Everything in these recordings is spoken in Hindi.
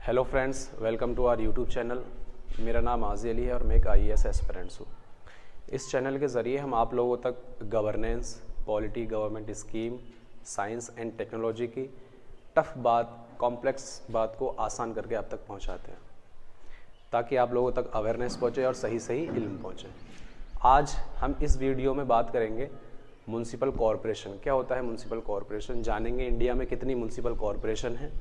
Hello friends, welcome to our YouTube channel. मेरा नाम आज़ी अली है और मैं एक IAS एस्पिरेंट्स हूँ। इस चैनल के ज़रिए हम आप लोगों तक governance, polity, government scheme, science and technology की टफ बात, कॉम्प्लेक्स बात को आसान करके आप तक पहुँचाते हैं ताकि आप लोगों तक अवेयरनेस पहुँचे और सही सही इल्म पहुँचे। आज हम इस वीडियो में बात करेंगे म्युनिसिपल कॉरपोरेशन। क्या होता है म्युनिसिपल कॉरपोरेशन, जानेंगे इंडिया में कितनी म्युनिसिपल कॉरपोरेशन है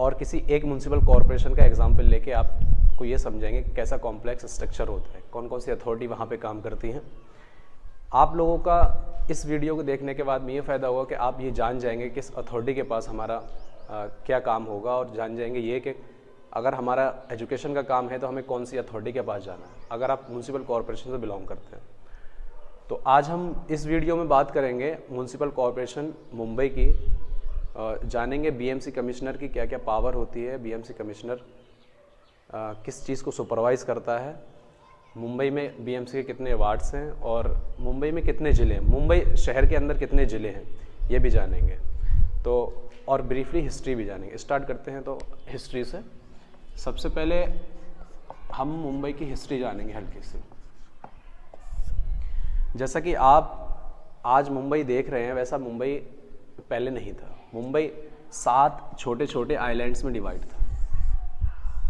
और किसी एक म्युनिसिपल कॉरपोरेशन का एग्जाम्पल लेके आपको ये समझेंगे कि कैसा कॉम्प्लेक्स स्ट्रक्चर होता है, कौन कौन सी अथॉरिटी वहाँ पे काम करती हैं। आप लोगों का इस वीडियो को देखने के बाद में ये फ़ायदा होगा कि आप ये जान जाएंगे कि इस अथॉरिटी के पास हमारा क्या काम होगा, और जान जाएंगे ये कि अगर हमारा एजुकेशन का काम है तो हमें कौन सी अथॉरिटी के पास जाना है अगर आप म्युनिसिपल कॉरपोरेशन से बिलोंग करते हैं। तो आज हम इस वीडियो में बात करेंगे म्युनिसिपल कॉरपोरेशन मुंबई की, जानेंगे BMC कमिश्नर की क्या क्या पावर होती है, BMC कमिश्नर किस चीज़ को सुपरवाइज़ करता है, मुंबई में BMC के कितने वार्ड्स हैं और मुंबई में कितने ज़िले हैं, मुंबई शहर के अंदर कितने ज़िले हैं, ये भी जानेंगे। तो और ब्रीफली हिस्ट्री भी जानेंगे। स्टार्ट करते हैं तो हिस्ट्री से। सबसे पहले हम मुंबई की हिस्ट्री जानेंगे हल्की सी। जैसा कि आप आज मुंबई देख रहे हैं वैसा मुंबई पहले नहीं था। मुंबई 7 छोटे छोटे आइलैंड्स में डिवाइड था।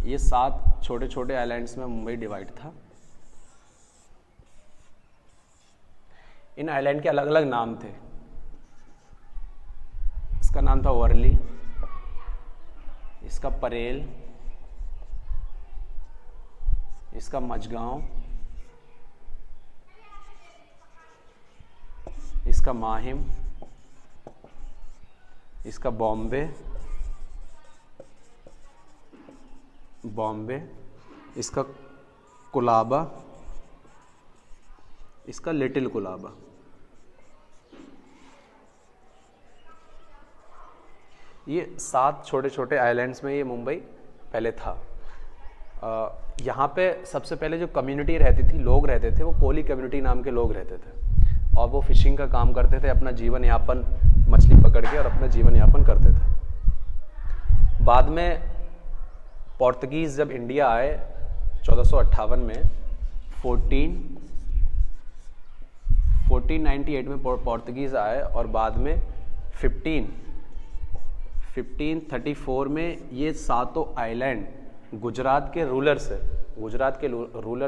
ये 7 छोटे छोटे आइलैंड्स में मुंबई डिवाइड था। इन आइलैंड के अलग अलग नाम थे। इसका नाम था वर्ली, इसका परेल, इसका मझगांव, इसका माहिम, इसका बॉम्बे, इसका कुलाबा, इसका लिटिल कुलाबा। ये 7 छोटे छोटे आइलैंड्स में ये मुंबई पहले था। यहाँ पे सबसे पहले जो कम्युनिटी रहती थी, लोग रहते थे, वो कोली कम्युनिटी नाम के लोग रहते थे और वो फिशिंग का काम करते थे, अपना जीवन यापन मछली पकड़ के और अपना जीवन यापन करते थे। बाद में पोर्तुगीज़ जब इंडिया आए 1458 में, 1498 में पोर्तुगीज़ आए और बाद में 1534 में ये 7 आइलैंड गुजरात के रूलर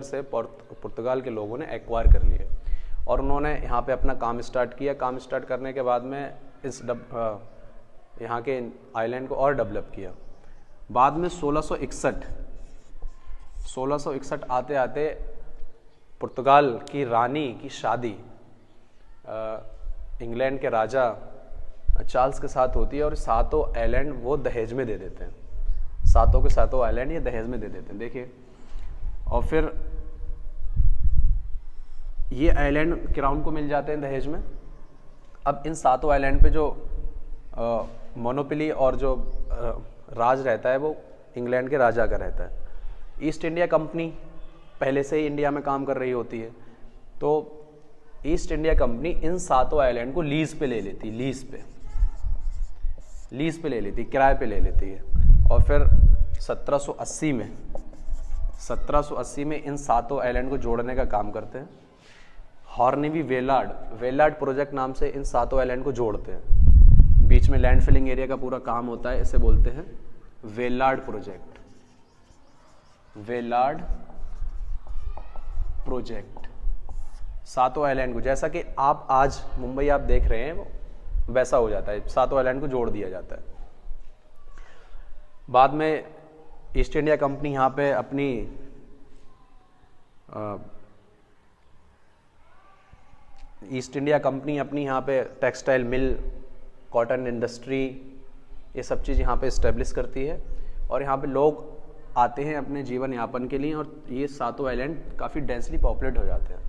से पुर्तगाल के लोगों ने एक्वायर कर लिए और उन्होंने यहाँ पे अपना काम स्टार्ट किया। काम स्टार्ट करने के बाद में यहाँ के आइलैंड को और डेवलप किया। बाद में 1661 आते आते पुर्तगाल की रानी की शादी इंग्लैंड के राजा चार्ल्स के साथ होती है और 7 आइलैंड वो दहेज में दे देते हैं। 7 के 7 आइलैंड ये दहेज में दे देते हैं, देखिए। और फिर ये आइलैंड क्राउन को मिल जाते हैं दहेज में। अब इन 7 आइलैंड पे जो मोनोपोली और जो राज रहता है वो इंग्लैंड के राजा का रहता है। ईस्ट इंडिया कंपनी पहले से ही इंडिया में काम कर रही होती है, तो ईस्ट इंडिया कंपनी इन 7 आइलैंड को लीज पे ले लेती, किराए पे ले लेती है। और फिर 1780 में इन 7 आइलैंड को जोड़ने का काम करते हैं। हॉर्नेबी वेलार्ड प्रोजेक्ट नाम से इन 7 आइलैंड को जोड़ते हैं। बीच में लैंड फिलिंग एरिया का पूरा काम होता है, इसे बोलते हैं वेलार्ड प्रोजेक्ट। 7 आइलैंड को, जैसा कि आप आज मुंबई आप देख रहे हैं वैसा हो जाता है, 7 आइलैंड को जोड़ दिया जाता है। बाद में ईस्ट इंडिया कंपनी यहाँ पे अपनी यहाँ पे टेक्सटाइल मिल, कॉटन इंडस्ट्री, ये सब चीज़ यहाँ पे इस्टेब्लिश करती है और यहाँ पे लोग आते हैं अपने जीवन यापन के लिए। और ये 7 आइलैंड काफ़ी डेंसली पॉपुलेट हो जाते हैं,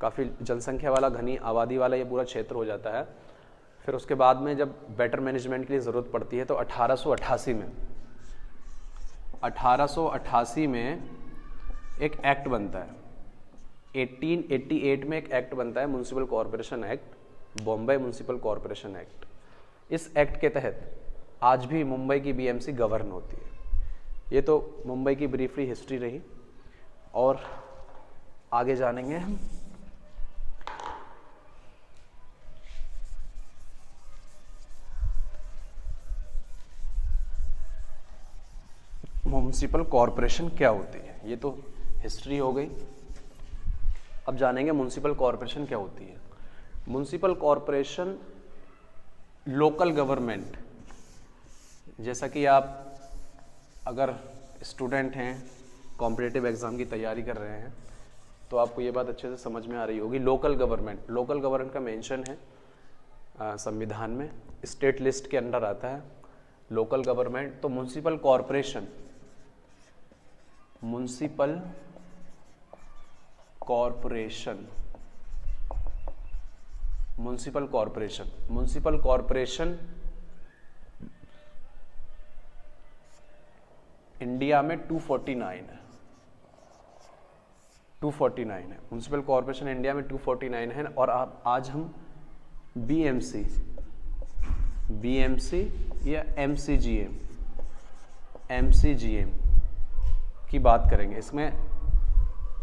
काफ़ी जनसंख्या वाला, घनी आबादी वाला ये पूरा क्षेत्र हो जाता है। फिर उसके बाद में जब बेटर मैनेजमेंट के लिए ज़रूरत पड़ती है तो 1888 में एक एक्ट बनता है। 1888 में एक एक्ट बनता है, municipal corporation act, Bombay municipal corporation act. इस एक्ट के तहत आज भी मुंबई की BMC गवर्न होती है। ये तो मुंबई की ब्रीफली हिस्ट्री रही, और आगे जानेंगे हम म्युनिसिपल कॉरपोरेशन क्या होती है। ये तो हिस्ट्री हो गई। अब जानेंगे म्युनिसिपल कॉरपोरेशन क्या होती है। म्युनिसिपल कॉरपोरेशन लोकल गवर्नमेंट, जैसा कि आप अगर स्टूडेंट हैं, कॉम्पिटिटिव एग्ज़ाम की तैयारी कर रहे हैं, तो आपको ये बात अच्छे से समझ में आ रही होगी। लोकल गवर्नमेंट का मेंशन है संविधान में, स्टेट लिस्ट के अंडर आता है लोकल गवर्नमेंट। तो म्युनिसिपल कॉरपोरेशन इंडिया में 249 है। 249 है म्युनिसिपल कॉरपोरेशन इंडिया में 249 है। और आज हम बीएमसी या एमसीजीएम की बात करेंगे। इसमें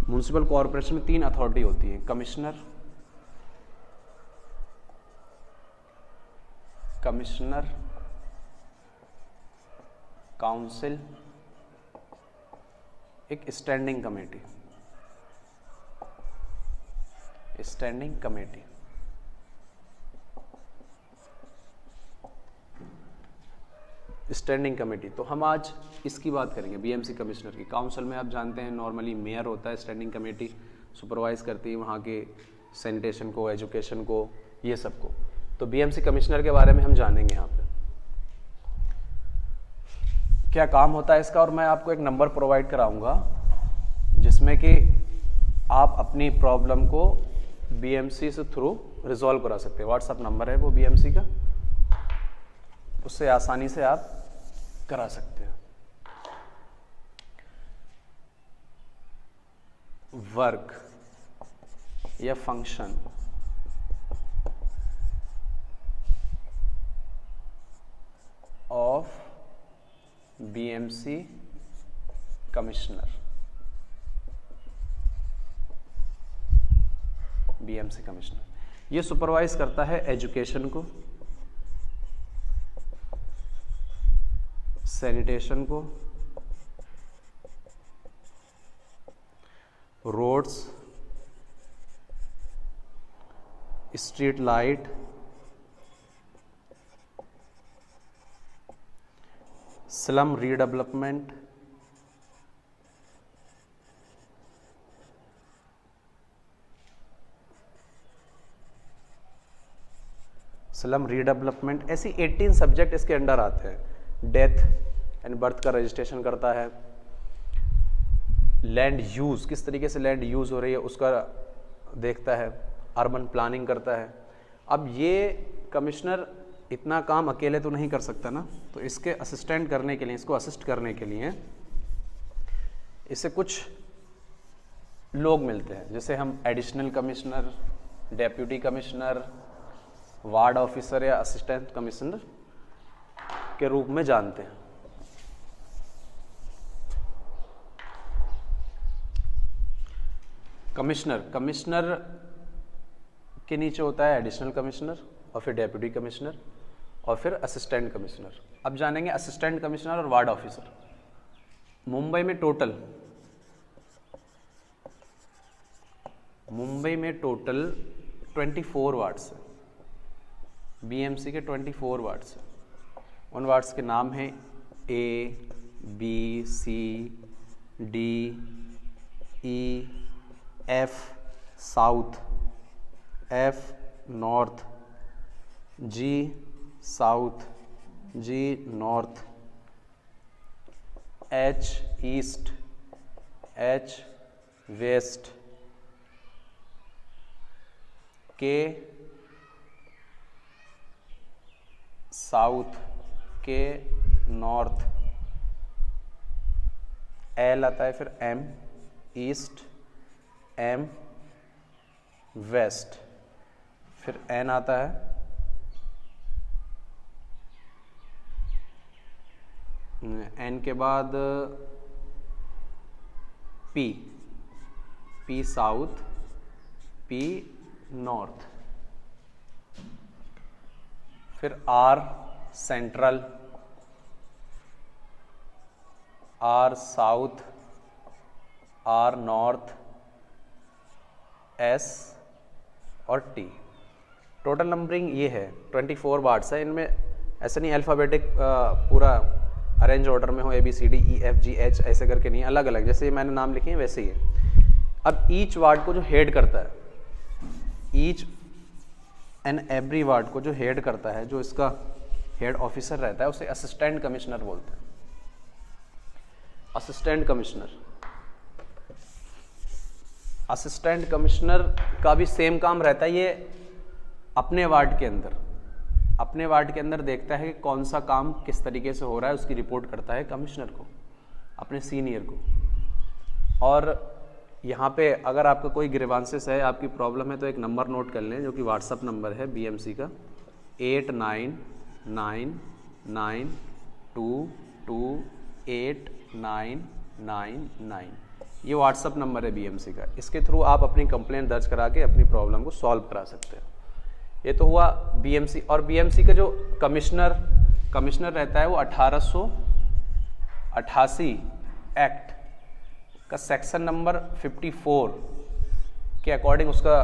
म्युनिसिपल कॉरपोरेशन में 3 अथॉरिटी होती है, कमिश्नर, काउंसिल, एक स्टैंडिंग कमेटी। तो हम आज इसकी बात करेंगे, बीएमसी कमिश्नर की। काउंसिल में आप जानते हैं नॉर्मली मेयर होता है, स्टैंडिंग कमेटी सुपरवाइज करती है वहाँ के सैनिटेशन को, एजुकेशन को, ये सब को। तो बीएमसी कमिश्नर के बारे में हम जानेंगे यहाँ पे क्या काम होता है इसका। और मैं आपको एक नंबर प्रोवाइड कराऊंगा जिसमें कि आप अपनी प्रॉब्लम को बीएमसी से थ्रू रिजॉल्व करा सकते हैं। व्हाट्सएप नंबर है वो बीएमसी का, उससे आसानी से आप करा सकते हैं। वर्क या फंक्शन ऑफ बीएमसी कमिश्नर। ये सुपरवाइज करता है एजुकेशन को, सैनिटेशन को, roads, street light, slum redevelopment, ऐसी 18 सब्जेक्ट इसके अंडर आते हैं। डेथ एंड बर्थ का रजिस्ट्रेशन करता है, लैंड यूज़, किस तरीके से लैंड यूज़ हो रही है उसका देखता है, अर्बन प्लानिंग करता है। अब ये कमिश्नर इतना काम अकेले तो नहीं कर सकता ना, तो इसके असिस्टेंट करने के लिए, इसको असिस्ट करने के लिए इससे कुछ लोग मिलते हैं, जैसे हम additional commissioner, deputy commissioner, ward officer या असिस्टेंट कमिश्नर के रूप में जानते हैं। कमिश्नर के नीचे होता है एडिशनल कमिश्नर, और फिर डेप्यूटी कमिश्नर, और फिर असिस्टेंट कमिश्नर। अब जानेंगे असिस्टेंट कमिश्नर और वार्ड ऑफिसर। मुंबई में टोटल 24 वार्ड्स है। बीएमसी के 24 वार्ड्स हैं। उन वार्ड्स के नाम हैं A, B, C, D, E, F south, F north, G south, G north, H east, H west, K south, K north, L आता है, फिर M ईस्ट, M वेस्ट, फिर N आता है, एन के बाद P, P south, P north, फिर R central, R south, R north, S और टी। टोटल नंबरिंग ये है, 24 वार्ड्स है। इनमें ऐसा नहीं अल्फ़ाबेटिक पूरा अरेंज ऑर्डर में हो, A B C D E F G H ऐसे करके नहीं, अलग अलग जैसे मैंने नाम लिखे हैं वैसे ही है। अब ईच वार्ड को जो हेड करता है, ईच एंड एवरी वार्ड को जो हेड करता है, जो इसका हेड ऑफिसर रहता है, उसे असिस्टेंट कमिश्नर बोलते हैं। असिस्टेंट कमिश्नर, असिस्टेंट कमिश्नर का भी सेम काम रहता है। ये अपने वार्ड के अंदर देखता है कि कौन सा काम किस तरीके से हो रहा है, उसकी रिपोर्ट करता है कमिश्नर को, अपने सीनियर को। और यहाँ पे अगर आपका कोई ग्रीवांसेस है, आपकी प्रॉब्लम है, तो एक नंबर नोट कर लें जो कि व्हाट्सअप नंबर है बीएमसी का 8999228999। ये व्हाट्सअप नंबर है बीएमसी का। इसके थ्रू आप अपनी कंप्लेंट दर्ज करा के अपनी प्रॉब्लम को सॉल्व करा सकते हैं। ये तो हुआ बीएमसी। और बीएमसी का जो कमिश्नर रहता है वो 1888 एक्ट का सेक्शन नंबर 54 के अकॉर्डिंग उसका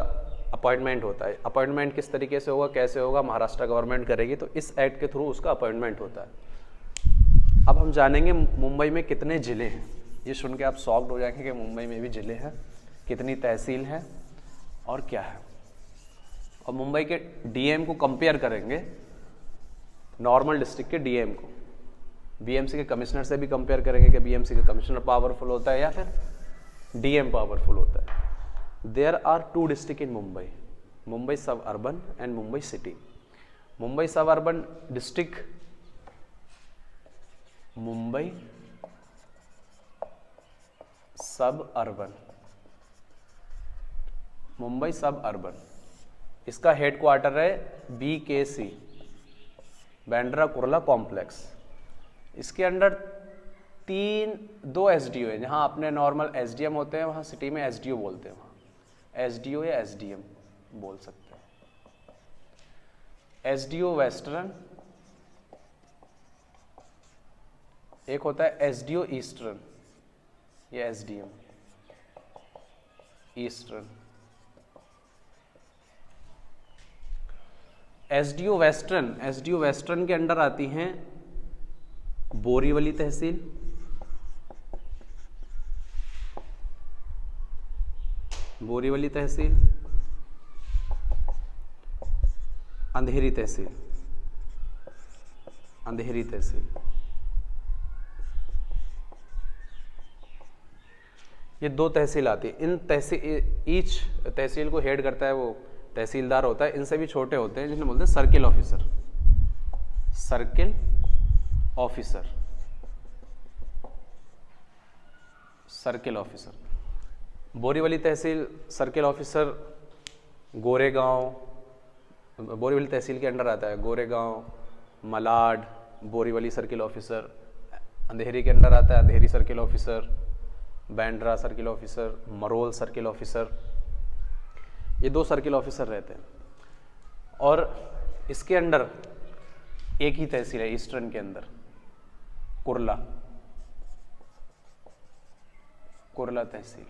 अपॉइंटमेंट होता है। अपॉइंटमेंट किस तरीके से होगा, कैसे होगा, महाराष्ट्र गवर्नमेंट करेगी, तो इस एक्ट के थ्रू उसका अपॉइंटमेंट होता है। अब हम जानेंगे मुंबई में कितने ज़िले हैं। ये सुन के आप शॉक्ड हो जाएंगे कि मुंबई में भी ज़िले हैं, कितनी तहसील है और क्या है। और मुंबई के डीएम को कंपेयर करेंगे नॉर्मल डिस्ट्रिक्ट के डीएम को, बीएमसी के कमिश्नर से भी कंपेयर करेंगे कि बीएमसी का कमिश्नर पावरफुल होता है या फिर डीएम पावरफुल होता है। There are 2 district in Mumbai, Mumbai suburban and Mumbai city. Mumbai suburban district, Mumbai सब अर्बन, मुंबई सब अर्बन, इसका हेडक्वार्टर है BKC, बांद्रा कुर्ला कॉम्प्लेक्स। इसके अंडर 2 SDO है। जहाँ अपने नॉर्मल SDM होते हैं, वहाँ सिटी में SDO बोलते हैं, वहाँ SDO या SDM बोल सकते हैं। SDO वेस्टर्न, एक होता है SDO ईस्टर्न, ये SDM ईस्टर्न। SDO वेस्टर्न के अंडर आती हैं बोरीवली तहसील, बोरीवली तहसील, अंधेरी तहसील, अंधेरी तहसील। ये 2 तहसील आती है। इन ईच तहसील को हेड करता है वो तहसीलदार होता है। इनसे भी छोटे होते हैं जिन्हें बोलते हैं circle officer, circle officer, circle officer. Borivali tehsil circle officer Goregaon, Borivali tehsil के अंडर आता है गोरेगांव, मलाड, बोरीवली सर्किल ऑफिसर। अंधेरी के अंडर आता है Andheri circle officer, Bandra circle officer, Marol circle officer. ये 2 सर्किल ऑफिसर रहते हैं। और इसके अंडर एक ही तहसील है ईस्टर्न के अंदर, कुर्ला, कुर्ला तहसील,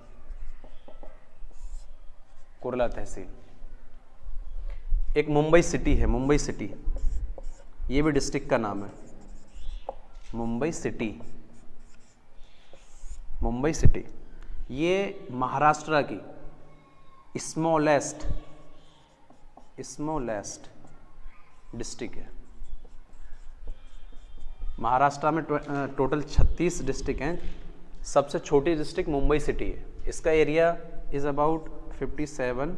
कुर्ला तहसील। एक मुंबई सिटी है, मुंबई सिटी, ये भी डिस्ट्रिक्ट का नाम है, मुंबई सिटी, मुंबई सिटी। ये महाराष्ट्र की स्मॉलेस्ट डिस्ट्रिक्ट है। महाराष्ट्र में टोटल 36 डिस्ट्रिक्ट हैं। सबसे छोटी डिस्ट्रिक्ट मुंबई सिटी है। इसका area is about 57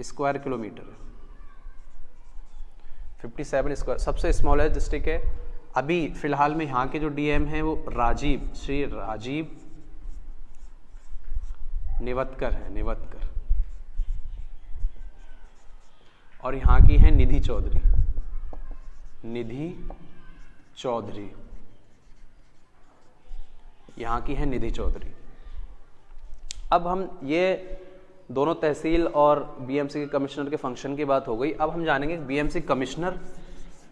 square kilometre, 57 square. सबसे स्मॉलेस्ट डिस्ट्रिक्ट है। अभी फिलहाल में यहाँ के जो डीएम हैं वो श्री राजीव निवतकर है, निवतकर। और यहाँ की है निधि चौधरी, निधि चौधरी। यहाँ की है निधि चौधरी। अब हम ये दोनों तहसील और बीएमसी के कमिश्नर के फंक्शन की बात हो गई। अब हम जानेंगे बीएमसी कमिश्नर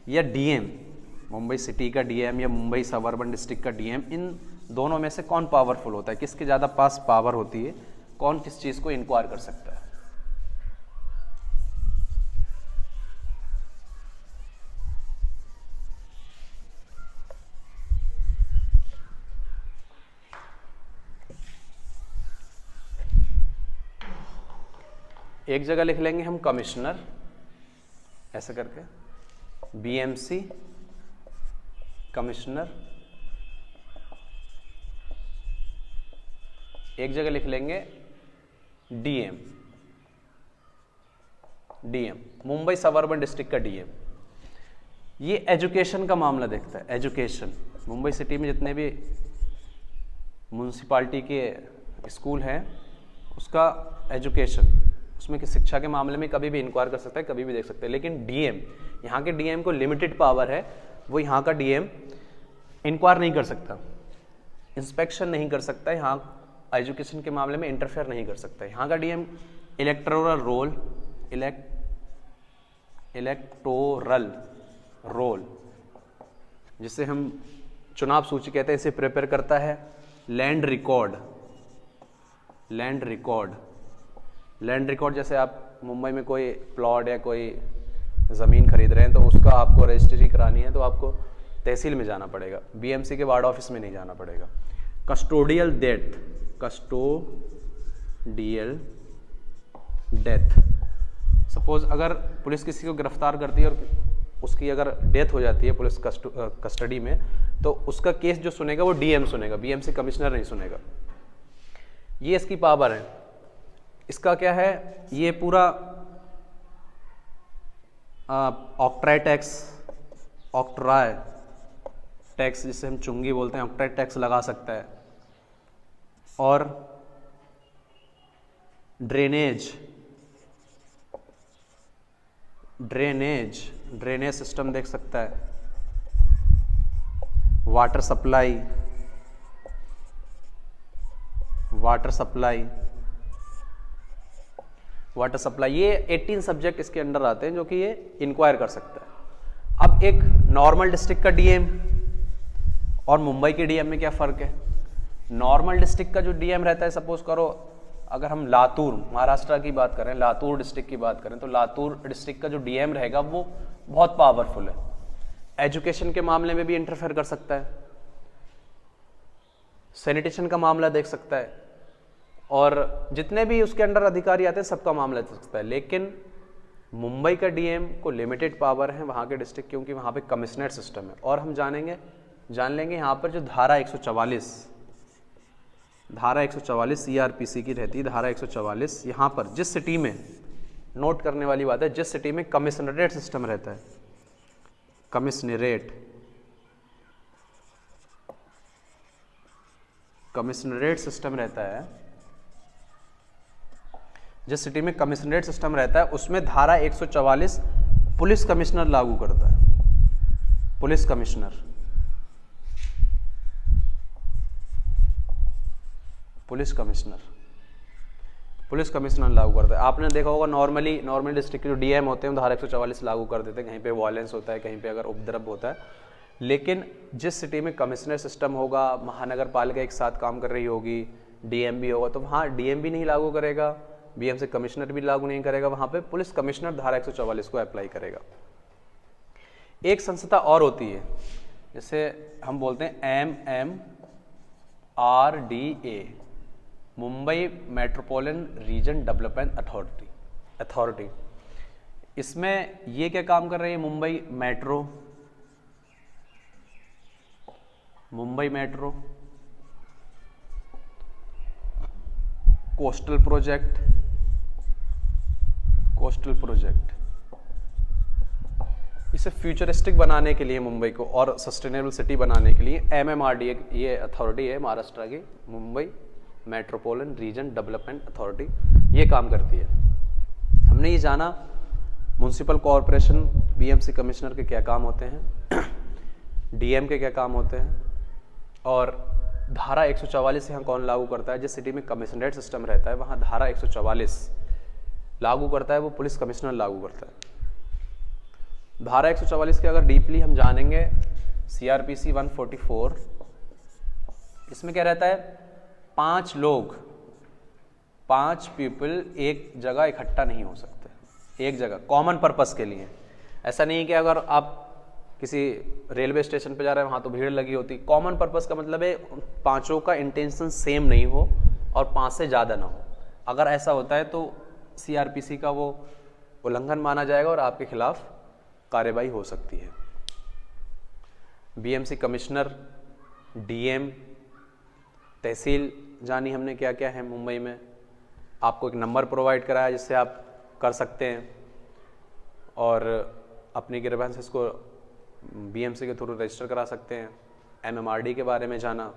या डीएम, मुंबई सिटी का डीएम या मुंबई सबअर्बन डिस्ट्रिक्ट का डीएम, इन दोनों में से कौन पावरफुल होता है, किसके ज़्यादा पास पावर होती है, कौन किस चीज़ को इंक्वायर कर सकता है। एक जगह लिख लेंगे हम कमिश्नर ऐसे करके, बीएमसी कमिश्नर, एक जगह लिख लेंगे DM, DM Mumbai suburban district का डीएम। ये एजुकेशन का मामला देखता है। एजुकेशन, मुंबई सिटी में जितने भी म्यूनसिपालिटी के स्कूल हैं उसका एजुकेशन, उसमें कि शिक्षा के मामले में कभी भी इंक्वायर कर सकता है, कभी भी देख सकते हैं। लेकिन डीएम, यहाँ के डीएम को लिमिटेड पावर है, वो यहाँ का डीएम इंक्वायर नहीं कर सकता, इंस्पेक्शन नहीं कर सकता, यहाँ एजुकेशन के मामले में इंटरफेयर नहीं कर सकता। यहाँ का DM electoral roll, electoral roll जिसे हम चुनाव सूची कहते हैं, इसे प्रिपेयर करता है। Land record, land record, land record जैसे आप मुंबई में कोई प्लॉट या कोई ज़मीन खरीद रहे हैं तो उसका आपको रजिस्ट्री करानी है तो आपको तहसील में जाना पड़ेगा, बीएमसी के वार्ड ऑफिस में नहीं जाना पड़ेगा। Custodial death, custodial death, suppose अगर पुलिस किसी को गिरफ्तार करती है और उसकी अगर डेथ हो जाती है पुलिस कस्टडी में, तो उसका केस जो सुनेगा वो डीएम सुनेगा, बीएमसी कमिश्नर नहीं सुनेगा। ये इसकी पावर है। इसका क्या है, ये पूरा ऑक्ट्राय टैक्स, ऑक्ट्राय टैक्स जिसे हम चुंगी बोलते हैं, ऑक्ट्राय टैक्स लगा सकता है। और ड्रेनेज, ड्रेनेज, ड्रेनेज सिस्टम देख सकता है। Water supply, water supply, water supply, ये 18 सब्जेक्ट इसके अंडर आते हैं जो कि ये इंक्वायर कर सकता है। अब एक नॉर्मल डिस्ट्रिक्ट का डीएम और मुंबई के डीएम में क्या फ़र्क है। नॉर्मल डिस्ट्रिक्ट का जो डीएम रहता है, सपोज करो अगर हम लातूर महाराष्ट्र की बात करें, लातूर डिस्ट्रिक्ट की बात करें, तो लातूर डिस्ट्रिक्ट का जो डीएम रहेगा वो बहुत पावरफुल है। एजुकेशन के मामले में भी इंटरफेयर कर सकता है, सैनिटेशन का मामला देख सकता है, और जितने भी उसके अंडर अधिकारी आते हैं सबका मामला देख सकता है। लेकिन मुंबई का डीएम को लिमिटेड पावर है वहाँ के डिस्ट्रिक्ट, क्योंकि वहाँ पे कमिश्नरेट सिस्टम है। और हम जान लेंगे यहाँ पर जो धारा 144, धारा 144 सीआरपीसी की रहती है, धारा 144, यहाँ पर जिस सिटी में, नोट करने वाली बात है, जिस सिटी में कमिश्नरेट सिस्टम रहता है, कमिश्नरेट, कमिश्नरेट सिस्टम रहता है, जिस सिटी में कमिश्नरेट सिस्टम रहता है उसमें धारा 144 पुलिस कमिश्नर लागू करता है। Police commissioner, police commissioner, police commissioner लागू करता है। आपने देखा होगा नॉर्मल डिस्ट्रिक्ट के जो डीएम होते हैं धारा 144 लागू कर देते हैं, कहीं पे वायलेंस होता है, कहीं पे अगर उपद्रव होता है। लेकिन जिस सिटी में कमिश्नर सिस्टम होगा, महानगर पालिका एक साथ काम कर रही होगी, डीएम भी होगा, तो वहाँ डीएम भी नहीं लागू करेगा, बीएमसी कमिश्नर भी लागू नहीं करेगा, वहाँ पे पुलिस कमिश्नर धारा 144 को अप्लाई करेगा। एक संस्था और होती है जिसे हम बोलते हैं MMRDA, Mumbai metropolitan region development authority. इसमें ये क्या काम कर रही है, मुंबई मेट्रो, कोस्टल प्रोजेक्ट, इसे फ्यूचरिस्टिक बनाने के लिए मुंबई को और सस्टेनेबल सिटी बनाने के लिए MMRDA ये अथॉरिटी है महाराष्ट्र की, Mumbai metropolitan region development authority, ये काम करती है। हमने ये जाना म्युनिसिपल कॉरपोरेशन, बीएमसी कमिश्नर के क्या काम होते हैं, डीएम के क्या काम होते हैं, और धारा 144 यहाँ कौन लागू करता है? जिस सिटी में कमिश्नरेट सिस्टम रहता है वहाँ धारा 144 लागू करता है, वो पुलिस कमिश्नर लागू करता है। धारा 144 के अगर डीपली हम जानेंगे, CRPC 144, इसमें क्या रहता है? 5 लोग, 5 पीपल एक जगह इकट्ठा नहीं हो सकते, एक जगह कॉमन पर्पस के लिए। ऐसा नहीं है कि अगर आप किसी रेलवे स्टेशन पे जा रहे हैं वहाँ तो भीड़ लगी होती। कॉमन पर्पस का मतलब है पांचों का इंटेंशन सेम नहीं हो और 5 से ज़्यादा ना हो। अगर ऐसा होता है तो CRPC का वो उल्लंघन माना जाएगा और आपके खिलाफ कार्रवाई हो सकती है। BMC कमिश्नर, DM, तहसील जानी हमने क्या क्या है मुंबई में। आपको एक नंबर प्रोवाइड कराया जिससे आप कर सकते हैं और अपनी ग्रीवेंसेस को BMC के थ्रू रजिस्टर करा सकते हैं। MMRD के बारे में जाना,